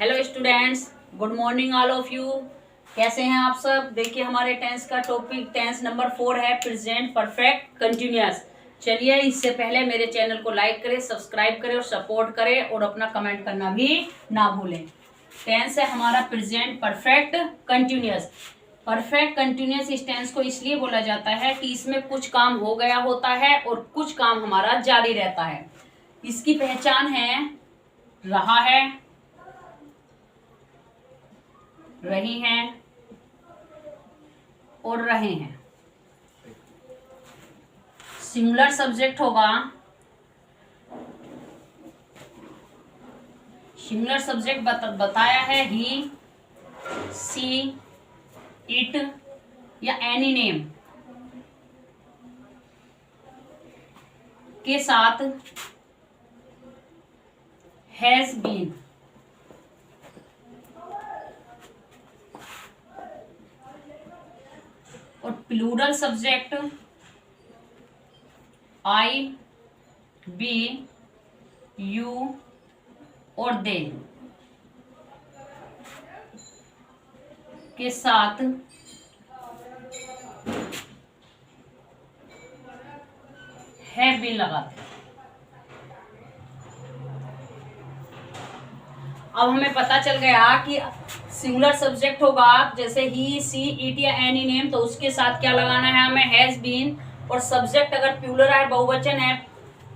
Hello students, good morning all of you. कैसे हैं आप सब। देखिए हमारे टेंस का टॉपिक टेंस नंबर 4 है प्रेजेंट परफेक्ट कंटिन्यूअस। चलिए इससे पहले मेरे चैनल को लाइक करें, सब्सक्राइब करें और सपोर्ट करें और अपना कमेंट करना भी ना भूलें। टेंस है हमारा present perfect continuous. Perfect continuous इस टेंस को इसलिए बोला जाता है कि इसमें कुछ काम हो गया होता है और कुछ काम हमारा जारी रहता है। इसकी पहचान है रहा है, रही हैं और रहे हैं। सिंगुलर सब्जेक्ट होगा, सिंगुलर सब्जेक्ट बताया है ही, सी, इट या एनी नेम के साथ हैज बीन। और plural subject I, we, you और दे के साथ हैव बीन लगाते हैं। अब हमें पता चल गया कि सिंगुलर सब्जेक्ट होगा जैसे ही, सी, इट या एनी नेम, तो उसके साथ क्या लगाना है हमें, हैज बीन। और सब्जेक्ट अगर प्लूरल है, बहुवचन है,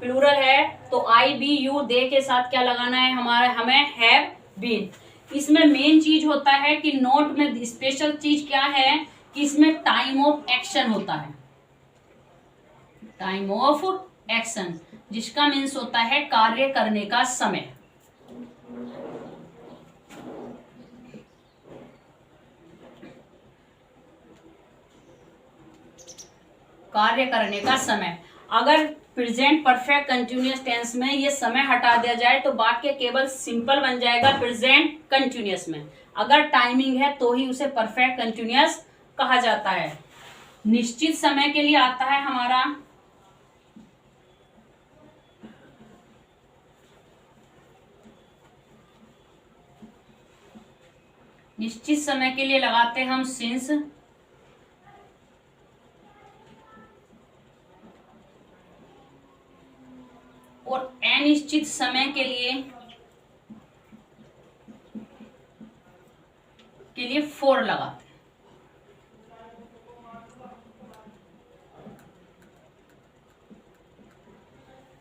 प्लूरल है, तो आई, बी, यू, दे के साथ क्या लगाना है हमें हैव बीन। इसमें मेन चीज होता है कि नोट में स्पेशल चीज क्या है कि इसमें टाइम ऑफ एक्शन होता है, टाइम ऑफ एक्शन, जिसका मीन्स होता है कार्य करने का समय। कार्य करने का समय। अगर प्रेजेंट परफेक्ट कंटिन्यूअस टेंस में ये समय हटा दिया जाए तो वाक्य केवल सिंपल बन जाएगा प्रेजेंट कंटिन्यूअस में। अगर टाइमिंग है तो ही उसे परफेक्ट कंटिन्यूअस कहा जाता है। निश्चित समय के लिए आता है हमारा निश्चित समय के लिए लगाते हम सिंस। और अनिश्चित समय के लिए फोर लगाते हैं।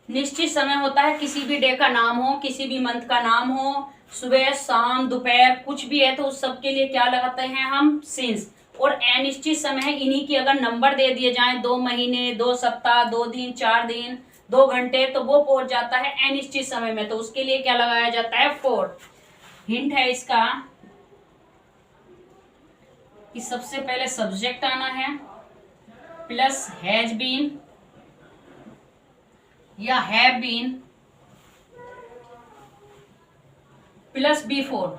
निश्चित समय होता है किसी भी डे का नाम हो, किसी भी मंथ का नाम हो, सुबह शाम दोपहर कुछ भी है तो उस सब के लिए क्या लगाते हैं हम, सिंस। और अनिश्चित समय है, इन्हीं की अगर नंबर दे दिए जाएं, 2 महीने, 2 सप्ताह, 2 दिन, 4 दिन, 2 घंटे, तो वो पहुंच जाता है अनिश्चित समय में, तो उसके लिए क्या लगाया जाता है, 4। हिंट है इसका कि सबसे पहले सब्जेक्ट आना है प्लस हैज बीन या have been plus before.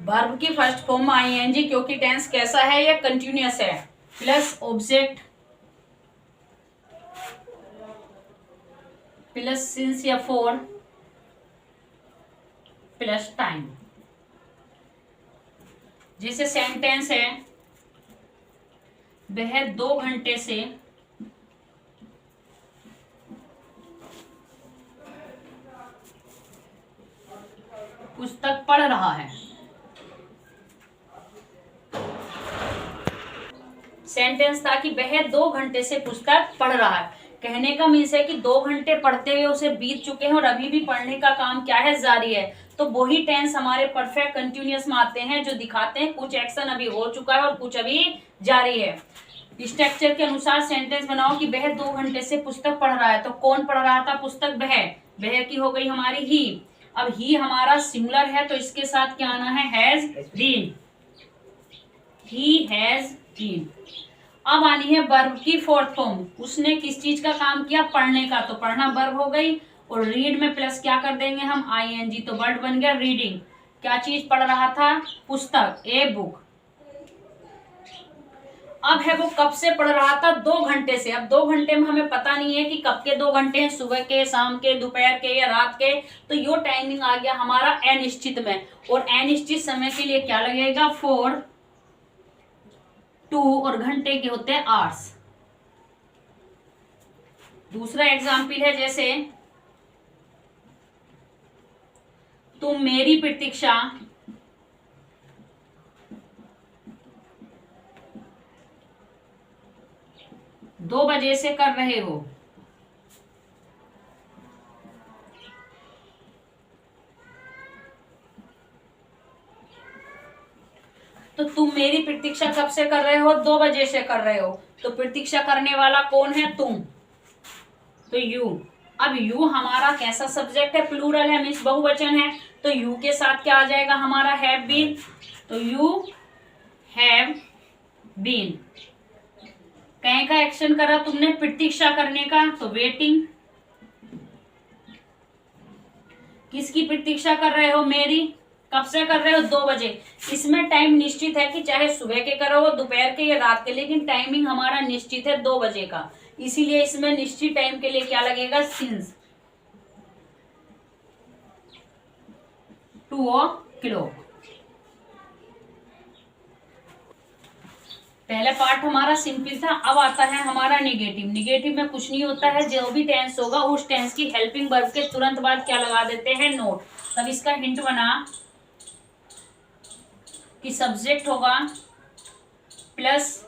Verb की फर्स्ट फॉर्म में आईएनजी, क्योंकि टेंस कैसा है, ये कंटिन्यूअस है, प्लस ऑब्जेक्ट प्लस सिंस या फोर प्लस टाइम। जैसे सेंटेंस है, वह 2 घंटे से पुस्तक पढ़ रहा है। सेंटेंस था कि वह 2 घंटे से पुस्तक पढ़ रहा है। कहने का मीन्स है कि 2 घंटे पढ़ते हुए उसे बीत चुके हैं और अभी भी पढ़ने का काम क्या है, जारी है। तो वही टेंस हमारे परफेक्ट कंटिन्यूअस में आते हैं जो दिखाते हैं कुछ एक्शन अभी हो चुका है और कुछ अभी जारी है। स्ट्रक्चर के अनुसार सेंटेंस बनाओ कि वह 2 घंटे से पुस्तक पढ़ रहा है, तो कौन पढ़ रहा था पुस्तक, वह की हो गई हमारी ही। अब ही हमारा सिंगुलर है तो इसके साथ क्या आना है, has been, he has been. अब आनी है वर्ब की फोर्थ फॉर्म। उसने किस चीज का काम किया, पढ़ने का, तो पढ़ना वर्ब हो गई। और रीड में प्लस क्या कर देंगे हम, आईएनजी, तो वर्ड बन गया रीडिंग। क्या चीज पढ़ रहा था, पुस्तक, ए बुक। अब है वो कब से पढ़ रहा था, 2 घंटे से। अब 2 घंटे में हमें पता नहीं है कि कब के 2 घंटे हैं, सुबह के, शाम के, दोपहर के या रात के। तो यो टाइमिंग आ गया हमारा अनिश्चित में, और अनिश्चित समय के लिए क्या लगेगा, 4, 2, और घंटे के होते हैं आवर्स। दूसरा एग्जाम्पल है, जैसे तुम मेरी प्रतीक्षा 2 बजे से कर रहे हो। तो तुम मेरी प्रतीक्षा कब से कर रहे हो, 2 बजे से कर रहे हो। तो प्रतीक्षा करने वाला कौन है, तुम, तो यू। अब यू हमारा कैसा सब्जेक्ट है, प्लूरल है, मीन्स बहुवचन है। तो यू के साथ क्या आ जाएगा हमारा, हैव बीन। तो यू हैव बीन। कहीं का एक्शन करा तुमने, प्रतीक्षा करने का, तो वेटिंग। किसकी प्रतीक्षा कर रहे हो, मेरी। कब से कर रहे हो, 2 बजे। इसमें टाइम निश्चित है कि चाहे सुबह के करो, दोपहर के या रात के, लेकिन टाइमिंग हमारा निश्चित है 2 बजे का। इसीलिए इसमें निश्चित टाइम के लिए क्या लगेगा, सिंस 2 o'clock। पहला पार्ट हमारा सिंपल था। अब आता है हमारा निगेटिव। निगेटिव में कुछ नहीं होता है, जो भी टेंस होगा उस टेंस की हेल्पिंग वर्ब के तुरंत बाद क्या लगा देते हैं, नोट। तब इसका हिंट बना कि सब्जेक्ट होगा plus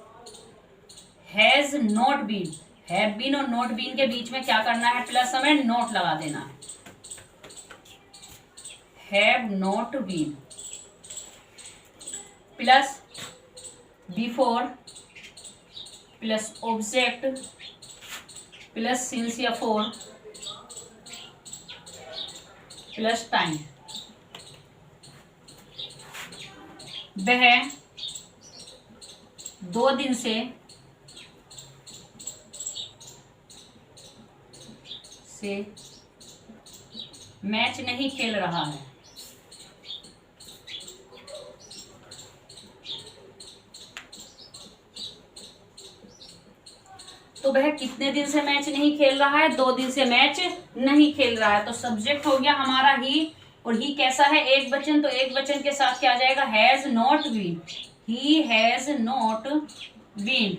has not been. Have been और नॉट बीन के बीच में क्या करना है, प्लस हमें नोट लगा देना है। Have not been plus before plus object plus since या फॉर प्लस टाइम। वह 2 दिन से मैच नहीं खेल रहा है। तो वह कितने दिन से मैच नहीं खेल रहा है, 2 दिन से मैच नहीं खेल रहा है। तो सब्जेक्ट हो गया हमारा ही, और ही कैसा है, एक वचन। तो एक वचन के साथ क्या आ जाएगा, has not been. He has not been.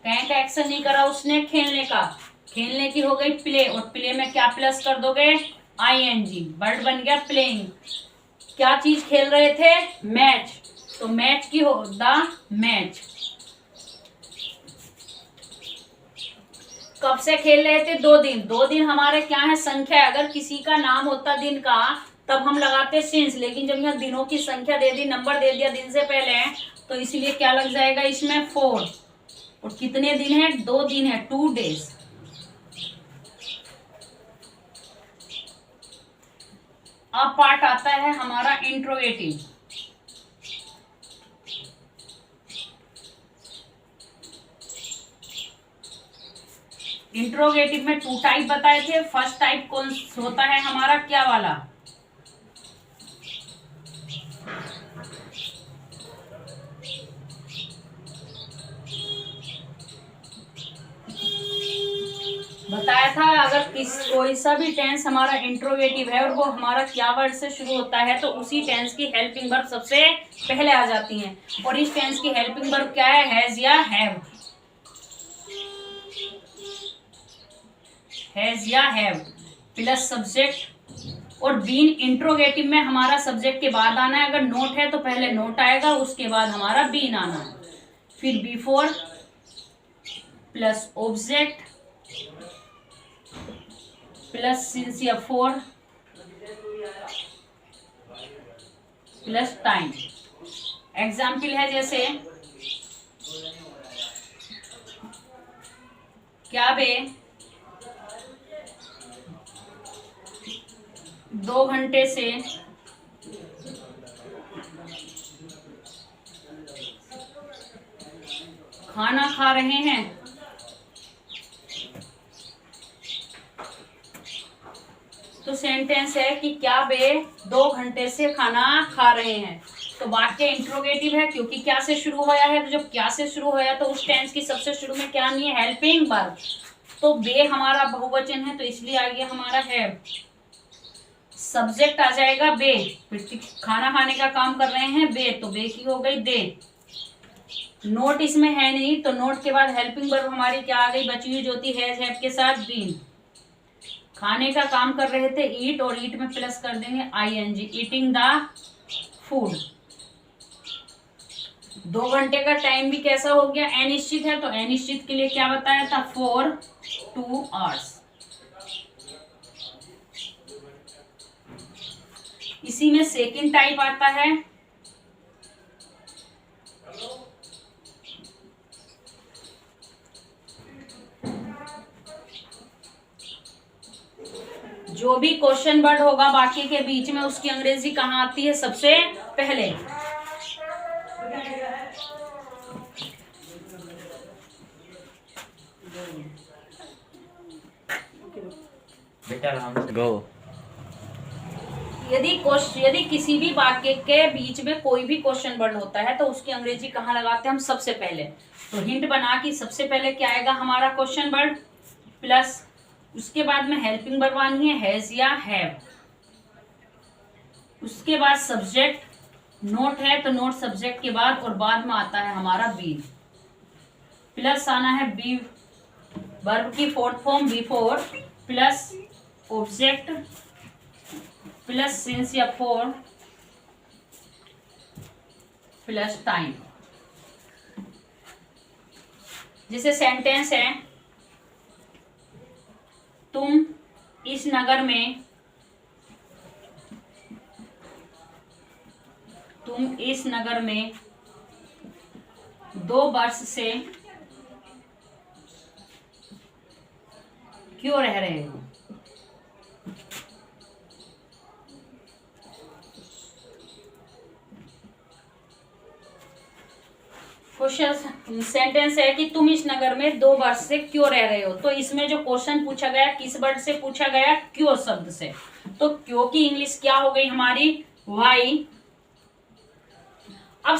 कहीं का एक्शन नहीं करा उसने, खेलने का। खेलने की हो गई प्ले, और प्ले में क्या प्लस कर दोगे, ING। वर्ड बन गया प्लेइंग। क्या चीज खेल रहे थे, मैच। तो मैच की हो द मैच। कब से खेल रहे थे, 2 दिन। 2 दिन हमारे क्या है, संख्या। अगर किसी का नाम होता दिन का तब हम लगाते सिंस, लेकिन जब यहाँ दिनों की संख्या दे दी, नंबर दे दिया दिन से पहले, तो इसलिए क्या लग जाएगा इसमें, 4। और कितने दिन है, 2 दिन है, 2 days। अब पार्ट आता है हमारा इंट्रोगेटिव। इंट्रोगेटिव में 2 टाइप बताए थे। फर्स्ट टाइप कौन होता है हमारा, क्या वाला, बताया था। अगर कोई सा भी टेंस हमारा इंट्रोगेटिव है और वो हमारा क्या वर्ड से शुरू होता है, तो उसी टेंस की हेल्पिंग वर्ब सबसे पहले आ जाती हैं। और इस टेंस की हेल्पिंग वर्ब क्या है, हैज या हैव। हैज या हैव प्लस सब्जेक्ट। और बीन इंट्रोगेटिव में हमारा सब्जेक्ट के बाद आना है। अगर नोट है तो पहले नोट आएगा, उसके बाद हमारा बीन आना है। फिर before plus object plus since या फॉर प्लस टाइम। एग्जाम्पल है, जैसे क्या बे 2 घंटे से खाना खा रहे हैं। तो सेंटेंस है कि क्या वे 2 घंटे से खाना खा रहे हैं। तो वाक्य इंट्रोगेटिव है क्योंकि क्या से शुरू होया है, तो जब क्या से शुरू होया तो उस टेंस की सबसे शुरू में क्या नहीं है, हेल्पिंग वर्ब। तो बे हमारा बहुवचन है तो इसलिए आ गया हमारा है, सब्जेक्ट आ जाएगा बे, खाना खाने का काम कर रहे हैं बे, तो बे की हो गई दे। नोट इसमें है नहीं तो नोट के बाद हेल्पिंग वर्ब हमारी क्या आ गई, बची हुई जो थी हैज हैव के साथ बीन। खाने का काम कर रहे थे ईट, और ईट में प्लस कर देंगे आईएनजी, ईटिंग द फूड। 2 घंटे का टाइम भी कैसा हो गया, अनिश्चित है, तो अनिश्चित के लिए क्या बताया था, फॉर 2 hours। इसी में सेकंड टाइप आता है जो भी क्वेश्चन वर्ड होगा बाकी के बीच में उसकी अंग्रेजी कहाँ आती है सबसे पहले, गो। यदि किसी भी वाक्य के बीच में कोई भी क्वेश्चन वर्ड होता है तो उसकी अंग्रेजी कहाँ लगाते हैं हम सबसे पहले, तो हिंट बना कि सबसे पहले क्या आएगा हमारा क्वेश्चन वर्ड प्लस उसके बाद में हेल्पिंग वर्ब आनी है हैज या हैव, उसके बाद सब्जेक्ट, नोट है तो नोट सब्जेक्ट के बाद और बाद में आता है हमारा बी, प्लस आना है बी वर्ब की fourth form before, plus object plus since या फॉर प्लस टाइम। जैसे सेंटेंस है, तुम इस नगर में 2 वर्ष से क्यों रह रहे हो। क्वेश्चन सेंटेंस है कि तुम इस नगर में 2 वर्ष से क्यों रह रहे हो, तो इसमें जो क्वेश्चन पूछा गया किस वर्ड से पूछा गया, क्यों शब्द से, तो क्यों की इंग्लिश क्या हो गई हमारी, वाई। अब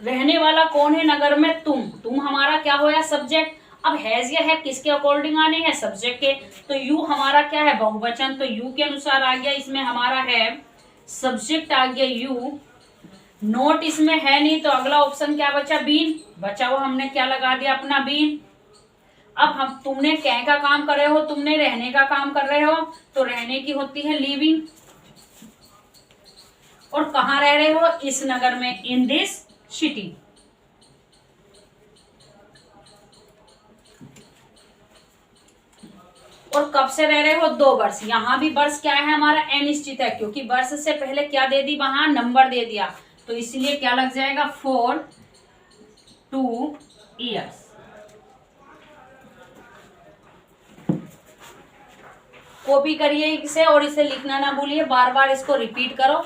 रहने वाला कौन है नगर में, तुम हमारा क्या होया सब्जेक्ट। अब हैज या है किसके अकॉर्डिंग आने हैं, सब्जेक्ट के, तो यू हमारा क्या है बहुवचन, तो यू के अनुसार आ गया, इसमें हमारा है सब्जेक्ट आ गया यू। नोट इसमें है नहीं तो अगला ऑप्शन क्या बचा, बीन बचा हुआ, हमने क्या लगा दिया अपना बीन। अब हम तुमने क्या का काम कर रहे हो, तुमने रहने का काम कर रहे हो, तो रहने की होती है लिविंग, और कहाँ रह रहे हो, इस नगर में, इन दिस सिटी। और कब से रह रहे हो, 2 वर्ष। यहां भी वर्ष क्या है हमारा अनिश्चित है क्योंकि वर्ष से पहले क्या दे दी, वहां नंबर दे दिया, तो इसलिए क्या लग जाएगा, फॉर 2 years। कॉपी करिए इसे और इसे लिखना ना भूलिए, बार बार इसको रिपीट करो